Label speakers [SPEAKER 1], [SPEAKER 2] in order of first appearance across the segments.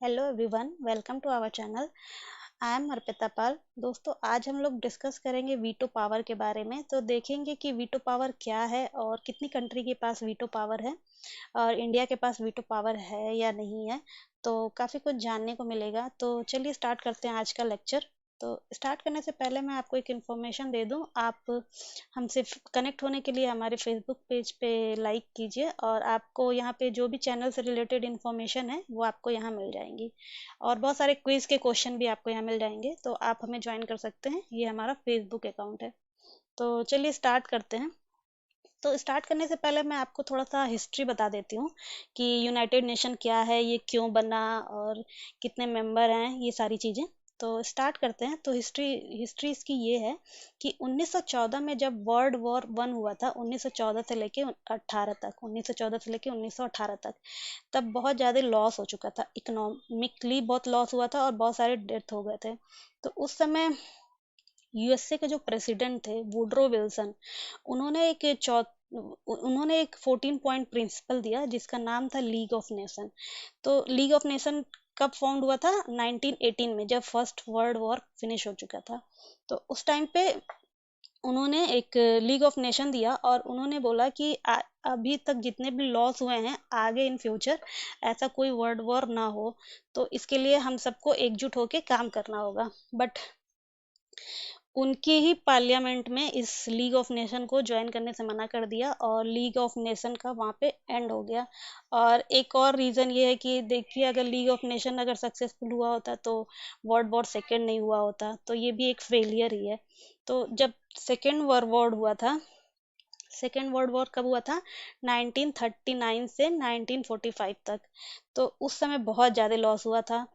[SPEAKER 1] Hello everyone, welcome to our channel. I am Arpita Pal. दोस्तों, आज हम लोग डिस्कस करेंगे वीटो पावर के बारे में। तो देखेंगे कि वीटो पावर क्या है और कितनी कंट्री के पास वीटो पावर है और इंडिया के पास वीटो पावर है या नहीं है। तो काफ़ी कुछ जानने को मिलेगा। तो चलिए स्टार्ट करते हैं आज का लेक्चर। तो स्टार्ट करने से पहले मैं आपको एक इन्फॉर्मेशन दे दूं। आप हमसे कनेक्ट होने के लिए हमारे फेसबुक पेज पे लाइक कीजिए और आपको यहाँ पे जो भी चैनल से रिलेटेड इन्फॉर्मेशन है वो आपको यहाँ मिल जाएंगी और बहुत सारे क्विज के क्वेश्चन भी आपको यहाँ मिल जाएंगे। तो आप हमें ज्वाइन कर सकते हैं, ये हमारा फेसबुक अकाउंट है। तो चलिए स्टार्ट करते हैं। तो स्टार्ट करने से पहले मैं आपको थोड़ा सा हिस्ट्री बता देती हूँ कि यूनाइटेड नेशन क्या है, ये क्यों बना और कितने मेंबर हैं, ये सारी चीज़ें। तो स्टार्ट करते हैं। तो हिस्ट्री इसकी ये है कि 1914 में जब वर्ल्ड वॉर वन हुआ था, 1914 से लेके 18 तक, 1914 से लेके 1918 तक, तब बहुत ज़्यादा लॉस हो चुका था। इकोनॉमिकली बहुत लॉस हुआ था और बहुत सारे डेथ हो गए थे। तो उस समय यूएसए के जो प्रेसिडेंट थे वुडरो विल्सन, उन्होंने एक चौ उन्होंने एक 14 पॉइंट प्रिंसिपल दिया जिसका नाम था लीग ऑफ नेशन। तो लीग ऑफ नेशन कब फाउंड हुआ था? 1918 में, जब फर्स्ट वर्ल्ड वॉर फिनिश हो चुका था। तो उस टाइम पे उन्होंने एक लीग ऑफ नेशन दिया और उन्होंने बोला कि अभी तक जितने भी लॉस हुए हैं, आगे इन फ्यूचर ऐसा कोई वर्ल्ड वॉर ना हो। तो इसके लिए हम सबको एकजुट होकर काम करना होगा। बट उनके ही पार्लियामेंट में इस लीग ऑफ नेशन को ज्वाइन करने से मना कर दिया और लीग ऑफ नेशन का वहाँ पे एंड हो गया। और एक और रीज़न ये है कि देखिए, अगर लीग ऑफ नेशन अगर सक्सेसफुल हुआ होता तो वर्ल्ड वॉर सेकेंड नहीं हुआ होता, तो ये भी एक फेलियर ही है। तो जब सेकेंड वर्ल्ड वॉर हुआ था, सेकेंड वर्ल्ड वॉर कब हुआ था? 1939 से 1945 तक। तो उस समय बहुत ज़्यादा लॉस हुआ था।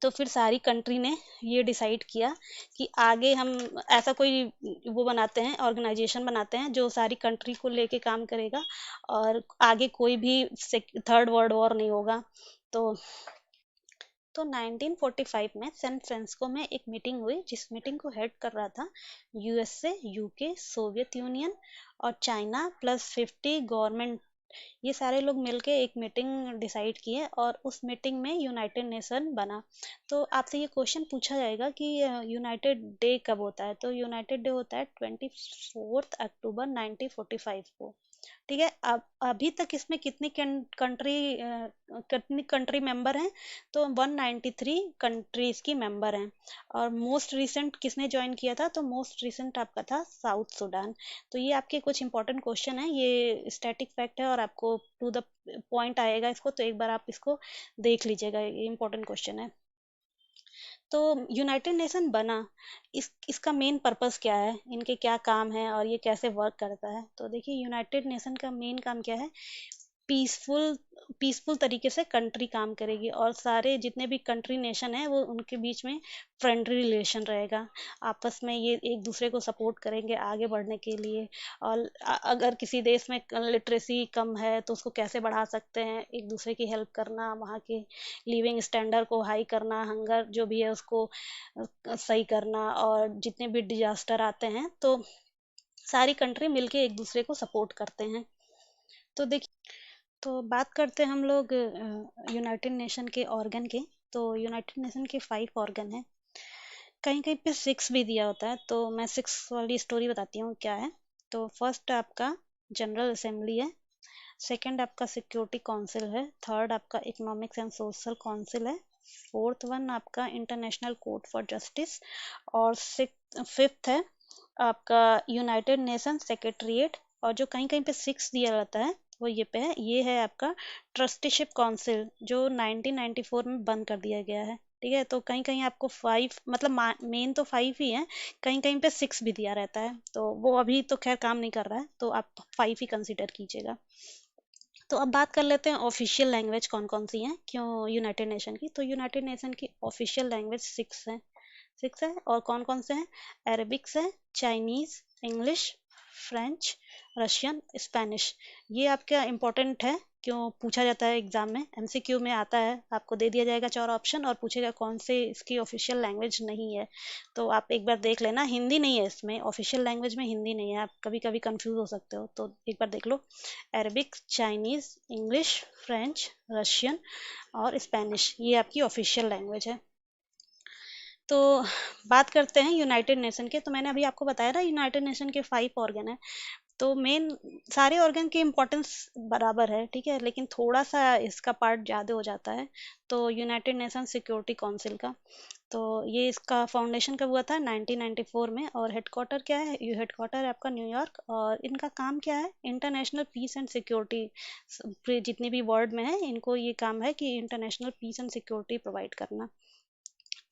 [SPEAKER 1] तो फिर सारी कंट्री ने ये डिसाइड किया कि आगे हम ऐसा कोई वो बनाते हैं, ऑर्गेनाइजेशन बनाते हैं जो सारी कंट्री को लेके काम करेगा और आगे कोई भी थर्ड वर्ल्ड वॉर नहीं होगा। तो 1945 में सैन फ्रांसिस्को में एक मीटिंग हुई, जिस मीटिंग को हेड कर रहा था यूएसए, यूके, सोवियत यूनियन और चाइना प्लस 50 गवर्नमेंट। ये सारे लोग मिलके एक मीटिंग डिसाइड किए और उस मीटिंग में यूनाइटेड नेशन बना। तो आपसे ये क्वेश्चन पूछा जाएगा कि यूनाइटेड डे कब होता है? तो यूनाइटेड डे होता है 24 अक्टूबर 1945 को। ठीक है। अब अभी तक इसमें कितनी कंट्री मेंबर हैं? तो 193 कंट्रीज की मेंबर हैं। और मोस्ट रिसेंट किसने ज्वाइन किया था? तो मोस्ट रिसेंट आपका था साउथ सूडान। तो ये आपके कुछ इंपॉर्टेंट क्वेश्चन है, ये स्टैटिक फैक्ट है और आपको टू द पॉइंट आएगा इसको, तो एक बार आप इसको देख लीजिएगा, ये इंपॉर्टेंट क्वेश्चन है। तो यूनाइटेड नेशन बना, इसका मेन पर्पस क्या है, इनके क्या काम है और ये कैसे वर्क करता है? तो देखिए, यूनाइटेड नेशन का मेन काम क्या है? पीसफुल पीसफुल तरीके से कंट्री काम करेगी और सारे जितने भी कंट्री नेशन है वो उनके बीच में फ्रेंडली रिलेशन रहेगा। आपस में ये एक दूसरे को सपोर्ट करेंगे आगे बढ़ने के लिए। और अगर किसी देश में लिटरेसी कम है तो उसको कैसे बढ़ा सकते हैं, एक दूसरे की हेल्प करना, वहाँ के लिविंग स्टैंडर्ड को हाई करना, हंगर जो भी है उसको सही करना। और जितने भी डिजास्टर आते हैं तो सारी कंट्री मिलके एक दूसरे को सपोर्ट करते हैं। तो देखिए, तो बात करते हैं हम लोग यूनाइटेड नेशन के ऑर्गन के। तो यूनाइटेड नेशन के 5 ऑर्गन हैं, कहीं कहीं पे 6 भी दिया होता है। तो मैं 6 वाली स्टोरी बताती हूँ क्या है। तो फर्स्ट आपका जनरल असेंबली है, सेकंड आपका सिक्योरिटी काउंसिल है, थर्ड आपका इकोनॉमिक्स एंड सोशल काउंसिल है, फोर्थ वन आपका इंटरनेशनल कोर्ट फॉर जस्टिस, और फिफ्थ है आपका यूनाइटेड नेशन सेक्रेटरीट। और जो कहीं कहीं पे 6 दिया रहता है वो ये पे है, ये है आपका ट्रस्टीशिप काउंसिल, जो 1994 में बंद कर दिया गया है। ठीक है। तो कहीं कहीं आपको 5, मतलब मेन तो 5 ही है, कहीं कहीं पे 6 भी दिया रहता है। तो वो अभी तो खैर काम नहीं कर रहा है, तो आप 5 ही कंसिडर कीजिएगा। तो अब बात कर लेते हैं ऑफिशियल लैंग्वेज कौन कौन सी हैं क्यों यूनाइटेड नेशन की। तो यूनाइटेड नेशन की ऑफिशियल लैंग्वेज 6 है। और कौन कौन से हैं? अरेबिक्स है, Chinese, English, French, Russian, Spanish. ये आपका इम्पोर्टेंट है, क्यों पूछा जाता है एग्जाम में, एमसीक्यू में आता है। आपको दे दिया जाएगा 4 ऑप्शन और पूछेगा कौन से इसकी ऑफिशियल लैंग्वेज नहीं है। तो आप एक बार देख लेना, हिंदी नहीं है इसमें, ऑफिशियल लैंग्वेज में हिंदी नहीं है। आप कभी कभी कंफ्यूज हो सकते हो, तो एक बार देख लो। Arabic, Chinese, English, French, Russian और स्पेनिश, ये आपकी ऑफिशियल लैंग्वेज है। तो बात करते हैं यूनाइटेड नेशन के। तो मैंने अभी आपको बताया ना, यूनाइटेड नेशन के 5 ऑर्गन है। तो मेन सारे ऑर्गन की इम्पोर्टेंस बराबर है, ठीक है, लेकिन थोड़ा सा इसका पार्ट ज़्यादा हो जाता है। तो यूनाइटेड नेशन सिक्योरिटी काउंसिल का, तो ये इसका फाउंडेशन कब हुआ था, 1994 में। और हेडक्वार्टर क्या है, ये हेडक्वार्टर है आपका न्यूयॉर्क। और इनका काम क्या है, इंटरनेशनल पीस एंड सिक्योरिटी, जितनी भी वर्ल्ड में है इनको ये काम है कि international peace and security provide करना।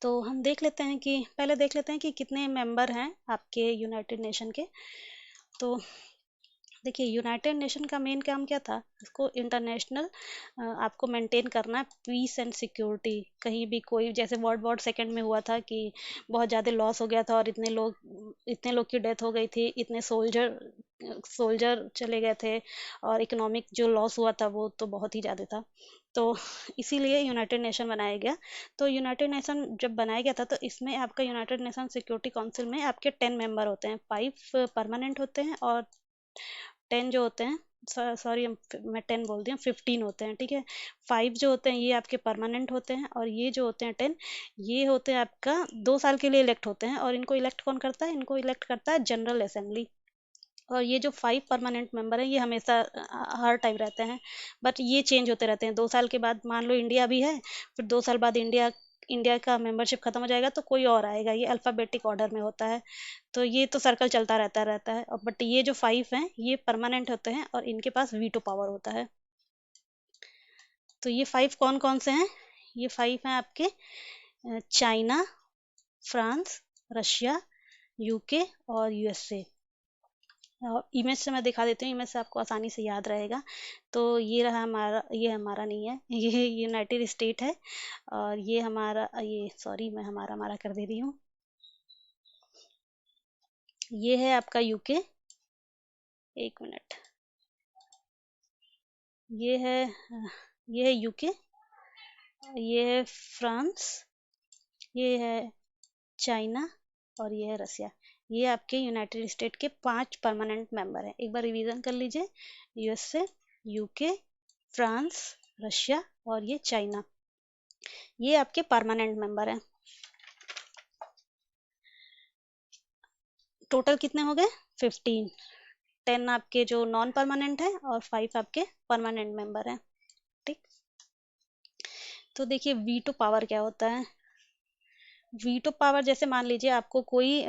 [SPEAKER 1] तो हम देख लेते हैं कि पहले देख लेते हैं कि कितने मेंबर हैं आपके यूनाइटेड नेशन के। तो देखिए, यूनाइटेड नेशन का मेन काम क्या था, इसको इंटरनेशनल आपको मेंटेन करना है पीस एंड सिक्योरिटी। कहीं भी कोई, जैसे वर्ल्ड वॉर सेकेंड में हुआ था कि बहुत ज़्यादा लॉस हो गया था और इतने लोग की डेथ हो गई थी, इतने सोल्जर चले गए थे, और इकोनॉमिक जो लॉस हुआ था वो तो बहुत ही ज़्यादा था। तो इसीलिए यूनाइटेड नेशन बनाया गया। तो यूनाइटेड नेशन जब बनाया गया था, तो इसमें आपका यूनाइटेड नेशन सिक्योरिटी काउंसिल में आपके 10 मेंबर होते हैं, 5 परमानेंट होते हैं और 10 जो होते हैं, सॉरी मैं 10 बोल दी हूँ, 15 होते हैं, ठीक है। 5 जो होते हैं ये आपके परमानेंट होते हैं, और ये जो होते हैं 10, ये होते हैं आपका 2 साल के लिए इलेक्ट होते हैं। और इनको इलेक्ट कौन करता है, इनको इलेक्ट करता है जनरल असेंबली। और ये जो 5 परमानेंट मेंबर हैं ये हमेशा हर टाइम रहते हैं, बट ये चेंज होते रहते हैं। 2 साल के बाद मान लो इंडिया भी है, फिर 2 साल बाद इंडिया इंडिया का मेंबरशिप खत्म हो जाएगा तो कोई और आएगा, ये अल्फ़ाबेटिक ऑर्डर में होता है। तो ये तो सर्कल चलता रहता है, और बट ये जो 5 हैं ये परमानेंट होते हैं और इनके पास वीटो पावर होता है। तो ये 5 कौन-कौन से हैं? ये 5 हैं आपके चाइना, फ्रांस, रशिया, यूके और यूएसए। इमेज से मैं दिखा देती हूँ, इमेज से आपको आसानी से याद रहेगा। तो ये रहा हमारा, ये हमारा नहीं है, ये यूनाइटेड स्टेट है। और ये हमारा, ये सॉरी मैं हमारा हमारा कर दे रही हूँ। ये है आपका यूके, एक मिनट। ये है ये है यूके, ये है फ्रांस, ये है चाइना और ये है रसिया। ये आपके यूनाइटेड स्टेट के 5 परमानेंट मेंबर हैं। एक बार रिवीजन कर लीजिए, यूएसए, यूके, फ्रांस, रशिया और ये चाइना, ये आपके परमानेंट मेंबर हैं। टोटल कितने हो गए, 15। 10 आपके जो नॉन परमानेंट हैं और 5 आपके परमानेंट मेंबर हैं, ठीक। तो देखिए वीटो पावर क्या होता है। वीटो पावर, जैसे मान लीजिए आपको कोई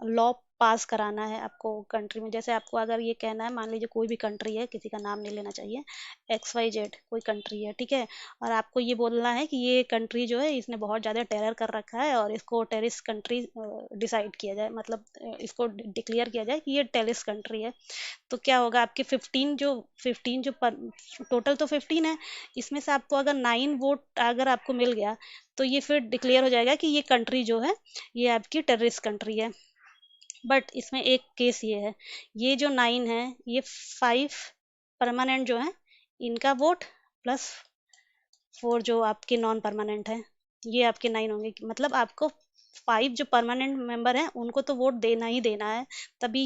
[SPEAKER 1] लॉ पास कराना है आपको कंट्री में। जैसे आपको अगर ये कहना है, मान लीजिए कोई भी कंट्री है, किसी का नाम नहीं लेना चाहिए, XYZ कोई कंट्री है, ठीक है। और आपको ये बोलना है कि ये कंट्री जो है इसने बहुत ज़्यादा टेरर कर रखा है और इसको टेररिस्ट कंट्री डिसाइड किया जाए, मतलब इसको डिक्लेयर किया जाए कि ये टेररिस्ट कंट्री है। तो क्या होगा, आपके 15 जो टोटल तो 15 है, इसमें से आपको अगर 9 वोट अगर आपको मिल गया, तो ये फिर डिक्लेयर हो जाएगा कि ये कंट्री जो है ये आपकी टेररिस्ट कंट्री है। बट इसमें एक केस ये है, ये जो 9 है, ये 5 परमानेंट जो है इनका वोट प्लस 4 जो आपके नॉन परमानेंट है, ये आपके 9 होंगे। मतलब आपको 5 जो परमानेंट मेंबर हैं उनको तो वोट देना ही देना है, तभी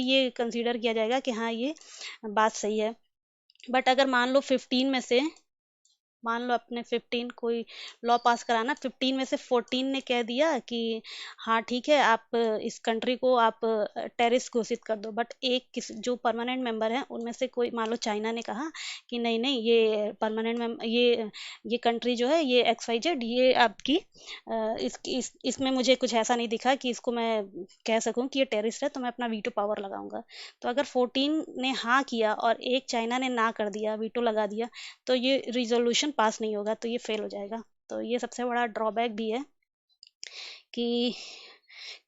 [SPEAKER 1] ये कंसीडर किया जाएगा कि हाँ ये बात सही है। बट अगर मान लो अपने 15 कोई लॉ पास कराना, 15 में से 14 ने कह दिया कि हाँ ठीक है, आप इस कंट्री को आप टेररिस्ट घोषित कर दो। बट एक किस जो परमानेंट मेंबर है उनमें से कोई, मान लो चाइना ने कहा कि नहीं नहीं, ये कंट्री जो है ये XYZ, ये आपकी इसमें मुझे कुछ ऐसा नहीं दिखा कि इसको मैं कह सकूं कि ये टेररिस्ट है, तो मैं अपना वीटो पावर लगाऊंगा। तो अगर 14 ने हाँ किया और एक चाइना ने ना कर दिया, वीटो लगा दिया, तो ये रिजोल्यूशन पास नहीं होगा, तो ये फेल हो जाएगा। तो ये सबसे बड़ा ड्रॉबैक भी है कि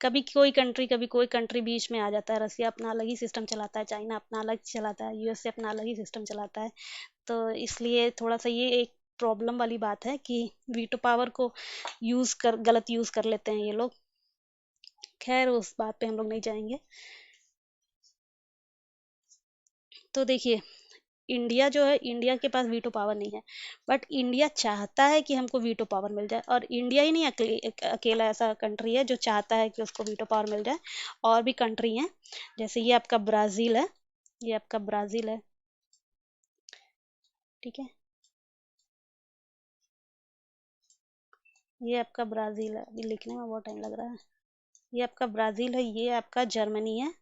[SPEAKER 1] कभी कोई कंट्री बीच में आ जाता है। रसिया अपना अलग ही सिस्टम चलाता है, चाइना अपना अलग चलाता है, यूएसए अपना अलग ही सिस्टम चलाता है। तो इसलिए थोड़ा सा ये एक प्रॉब्लम वाली बात है कि वीटो पावर को गलत यूज कर लेते हैं ये लोग। खैर उस बात पे हम लोग नहीं जाएंगे। तो देखिए, इंडिया जो है, इंडिया के पास वीटो पावर नहीं है, बट इंडिया चाहता है कि हमको वीटो पावर मिल जाए। और इंडिया ही नहीं अकेला ऐसा कंट्री है जो चाहता है कि उसको वीटो पावर मिल जाए। और भी कंट्री हैं, जैसे ये आपका ब्राज़ील है, ये आपका ब्राज़ील है, ठीक है? ये आपका ब्राज़ील है, अभी लिखने में बहुत टाइम लग रहा है। ये आपका ब्राज़ील है, ये आपका जर्मनी है,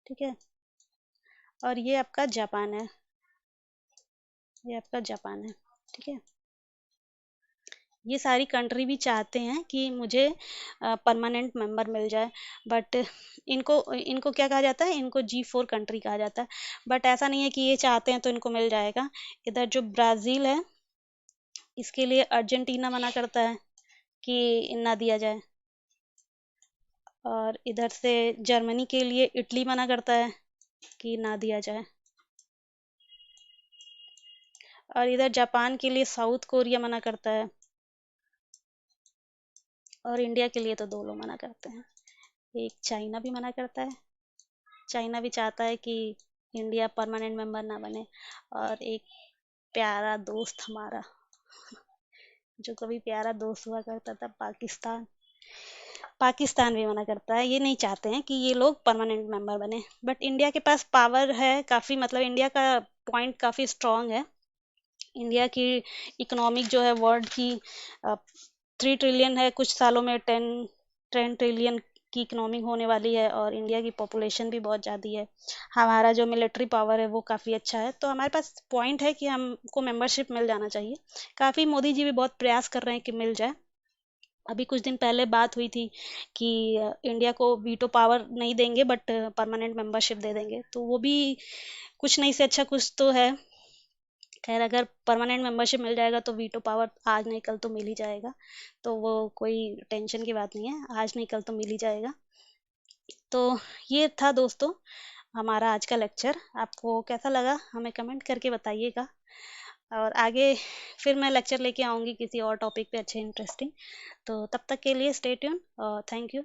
[SPEAKER 1] ठीक है? और ये आपका जापान है, ये आपका जापान है, ठीक है? ये सारी कंट्री भी चाहते हैं कि मुझे परमानेंट मेंबर मिल जाए, बट इनको इनको क्या कहा जाता है, इनको G4 कंट्री कहा जाता है। बट ऐसा नहीं है कि ये चाहते हैं तो इनको मिल जाएगा। इधर जो ब्राज़ील है, इसके लिए अर्जेंटीना मना करता है कि ना दिया जाए, और इधर से जर्मनी के लिए इटली मना करता है कि ना दिया जाए, और इधर जापान के लिए साउथ कोरिया मना करता है, और इंडिया के लिए तो 2 लोग मना करते हैं। एक चाइना भी मना करता है, चाइना भी चाहता है कि इंडिया परमानेंट मेंबर ना बने, और एक प्यारा दोस्त हमारा, जो कभी प्यारा दोस्त हुआ करता था, पाकिस्तान, पाकिस्तान भी मना करता है। ये नहीं चाहते हैं कि ये लोग परमानेंट मेंबर बने। बट इंडिया के पास पावर है काफ़ी, मतलब इंडिया का पॉइंट काफ़ी स्ट्रांग है। इंडिया की इकोनॉमिक जो है वर्ल्ड की 3 ट्रिलियन है, कुछ सालों में 10 ट्रिलियन की इकोनॉमी होने वाली है, और इंडिया की पॉपुलेशन भी बहुत ज़्यादा है। हमारा जो मिलिट्री पावर है वो काफ़ी अच्छा है, तो हमारे पास पॉइंट है कि हमको मेंबरशिप मिल जाना चाहिए। काफ़ी मोदी जी भी बहुत प्रयास कर रहे हैं कि मिल जाए। अभी कुछ दिन पहले बात हुई थी कि इंडिया को वीटो पावर नहीं देंगे, बट परमानेंट मेंबरशिप दे देंगे, तो वो भी कुछ नहीं से अच्छा कुछ तो है। खैर, अगर परमानेंट मेंबरशिप मिल जाएगा तो वीटो पावर आज नहीं कल तो मिल ही जाएगा, तो वो कोई टेंशन की बात नहीं है, आज नहीं कल तो मिल ही जाएगा। तो ये था दोस्तों हमारा आज का लेक्चर। आपको कैसा लगा हमें कमेंट करके बताइएगा, और आगे फिर मैं लेक्चर लेके आऊँगी किसी और टॉपिक पे अच्छे इंटरेस्टिंग। तो तब तक के लिए स्टे ट्यून और थैंक यू।